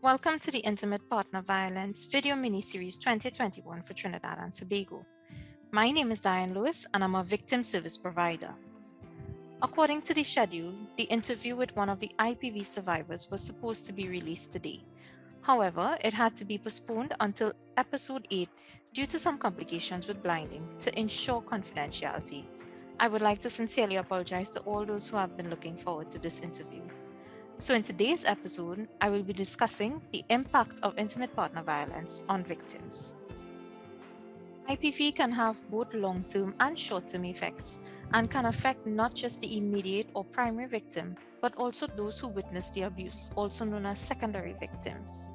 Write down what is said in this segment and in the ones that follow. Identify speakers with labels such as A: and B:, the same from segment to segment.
A: Welcome to the Intimate Partner Violence video miniseries 2021 for Trinidad and Tobago. My name is Diane Lewis and I'm a victim service provider. According to the schedule, the interview with one of the IPV survivors was supposed to be released today. However, it had to be postponed until episode 8 due to some complications with blinding to ensure confidentiality. I would like to sincerely apologize to all those who have been looking forward to this interview. So, in today's episode, I will be discussing the impact of intimate partner violence on victims. IPV can have both long term and short term effects and can affect not just the immediate or primary victim, but also those who witness the abuse, also known as secondary victims.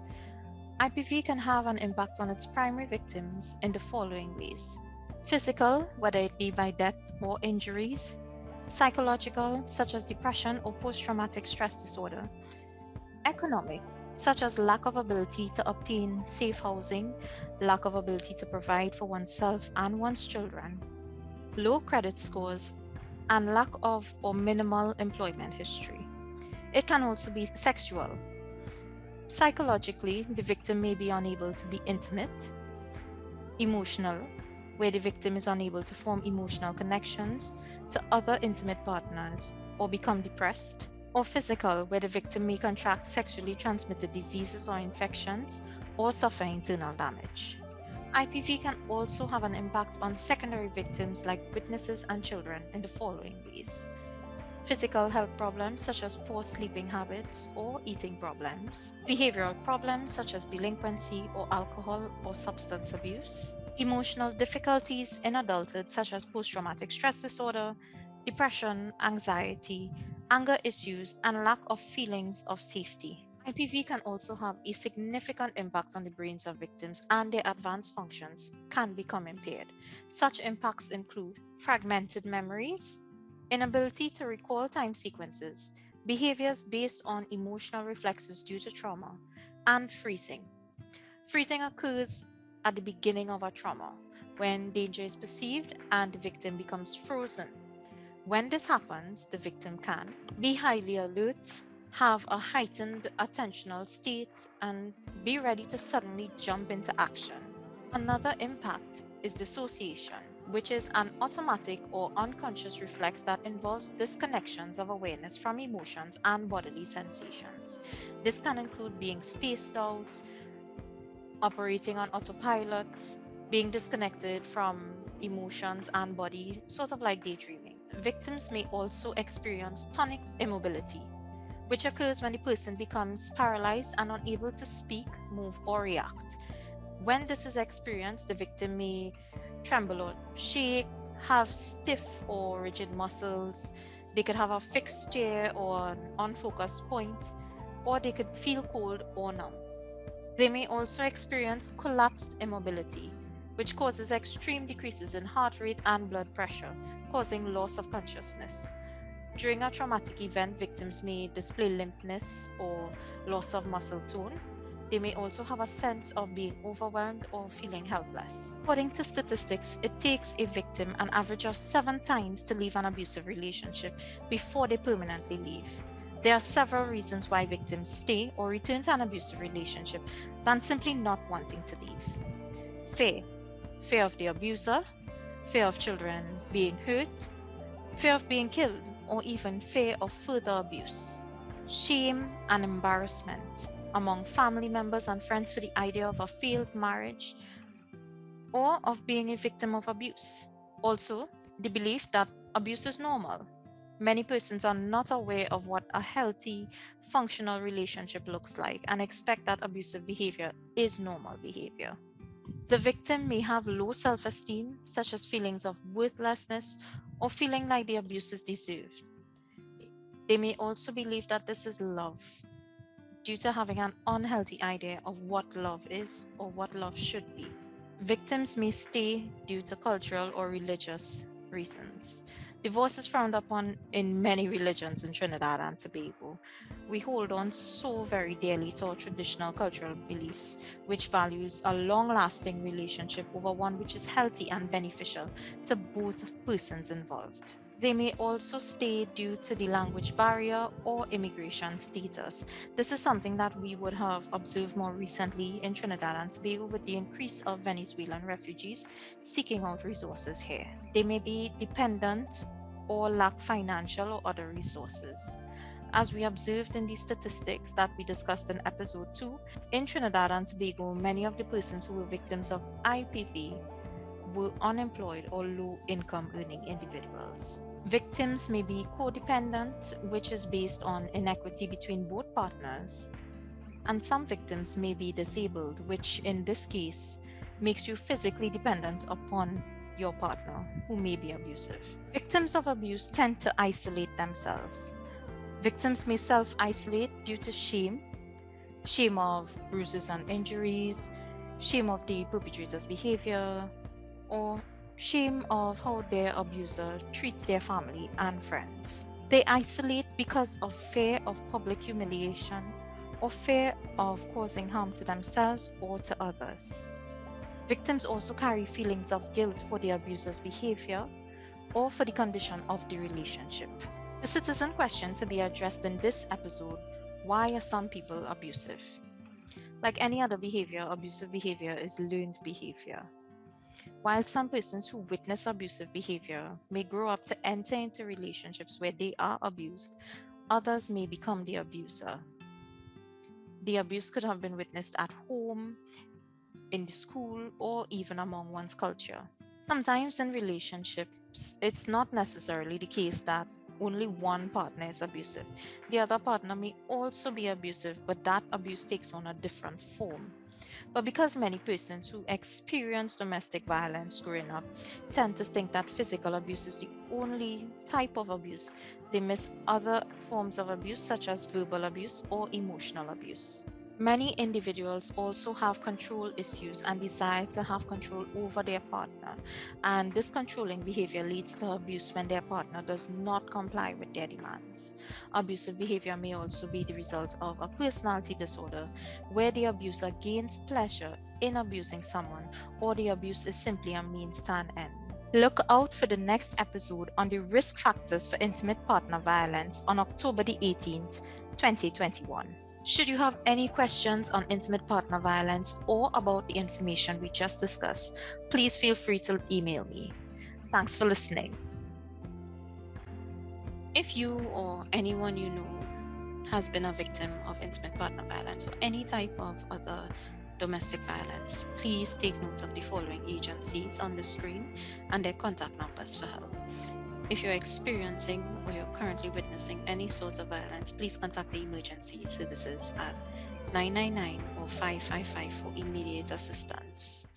A: IPV can have an impact on its primary victims in the following ways: physical, whether it be by death or injuries; psychological, such as depression or post-traumatic stress disorder; economic, such as lack of ability to obtain safe housing, lack of ability to provide for oneself and one's children; low credit scores, and lack of or minimal employment history. It can also be sexual. Psychologically, the victim may be unable to be intimate; emotional, where the victim is unable to form emotional connections to other intimate partners or become depressed; or physical, where the victim may contract sexually transmitted diseases or infections or suffer internal damage. IPV can also have an impact on secondary victims like witnesses and children in the following ways: physical health problems such as poor sleeping habits or eating problems; behavioral problems such as delinquency or alcohol or substance abuse; emotional difficulties in adulthood such as post-traumatic stress disorder, depression, anxiety, anger issues, and lack of feelings of safety. IPV can also have a significant impact on the brains of victims, and their advanced functions can become impaired. Such impacts include fragmented memories, inability to recall time sequences, behaviors based on emotional reflexes due to trauma, and freezing. Freezing occurs at the beginning of a trauma when danger is perceived and the victim becomes frozen. When this happens, the victim can be highly alert, have a heightened attentional state, and be ready to suddenly jump into action. Another impact is dissociation, which is an automatic or unconscious reflex that involves disconnections of awareness from emotions and bodily sensations. This can include being spaced out, operating on autopilot, being disconnected from emotions and body, sort of like daydreaming. Victims may also experience tonic immobility, which occurs when the person becomes paralyzed and unable to speak, move, or react. When this is experienced, the victim may tremble or shake, have stiff or rigid muscles, they could have a fixed stare or an unfocused point, or they could feel cold or numb. They may also experience collapsed immobility, which causes extreme decreases in heart rate and blood pressure, causing loss of consciousness. During a traumatic event, victims may display limpness or loss of muscle tone. They may also have a sense of being overwhelmed or feeling helpless. According to statistics, it takes a victim an average of 7 times to leave an abusive relationship before they permanently leave. There are several reasons why victims stay or return to an abusive relationship than simply not wanting to leave. Fear. Fear of the abuser, fear of children being hurt, fear of being killed, or even fear of further abuse. Shame and embarrassment among family members and friends for the idea of a failed marriage or of being a victim of abuse. Also, the belief that abuse is normal. Many persons are not aware of what a healthy, functional relationship looks like and expect that abusive behavior is normal behavior. The victim may have low self esteem, such as feelings of worthlessness or feeling like the abuse is deserved. They may also believe that this is love, due to having an unhealthy idea of what love is or what love should be. Victims may stay due to cultural or religious reasons. Divorce is frowned upon in many religions in Trinidad and Tobago. We hold on so very dearly to our traditional cultural beliefs, which values a long lasting relationship over one which is healthy and beneficial to both persons involved. They may also stay due to the language barrier or immigration status. This is something that we would have observed more recently in Trinidad and Tobago with the increase of Venezuelan refugees seeking out resources here. They may be dependent or lack financial or other resources. As we observed in the statistics that we discussed in episode 2, in Trinidad and Tobago, many of the persons who were victims of IPV were unemployed or low income earning individuals. Victims may be codependent, which is based on inequity between both partners, and some victims may be disabled, which in this case makes you physically dependent upon your partner who may be abusive. Victims of abuse tend to isolate themselves. Victims may self isolate due to shame, shame of bruises and injuries, shame of the perpetrator's behavior, or shame of how their abuser treats their family and friends. They isolate because of fear of public humiliation or fear of causing harm to themselves or to others. Victims also carry feelings of guilt for the abuser's behavior or for the condition of the relationship. The citizen question to be addressed in this episode: why are some people abusive? Like any other behavior, abusive behavior is learned behavior. While some persons who witness abusive behavior may grow up to enter into relationships where they are abused, others may become the abuser. The abuse could have been witnessed at home, in the school, or even among one's culture. Sometimes in relationships, it's not necessarily the case that only one partner is abusive. The other partner may also be abusive, but that abuse takes on a different form. But because many persons who experience domestic violence growing up tend to think that physical abuse is the only type of abuse, they miss other forms of abuse such as verbal abuse or emotional abuse. Many individuals also have control issues and desire to have control over their partner, and this controlling behavior leads to abuse when their partner does not comply with their demands. Abusive behavior may also be the result of a personality disorder where the abuser gains pleasure in abusing someone, or the abuse is simply a means to an end. Look out for the next episode on the risk factors for intimate partner violence on October the 18th, 2021. Should you have any questions on intimate partner violence or about the information we just discussed, please feel free to email me. Thanks for listening. If you or anyone you know has been a victim of intimate partner violence or any type of other domestic violence, please take note of the following agencies on the screen and their contact numbers for help. If you're experiencing or you're currently witnessing any sort of violence, please contact the emergency services at 999 or 555 for immediate assistance.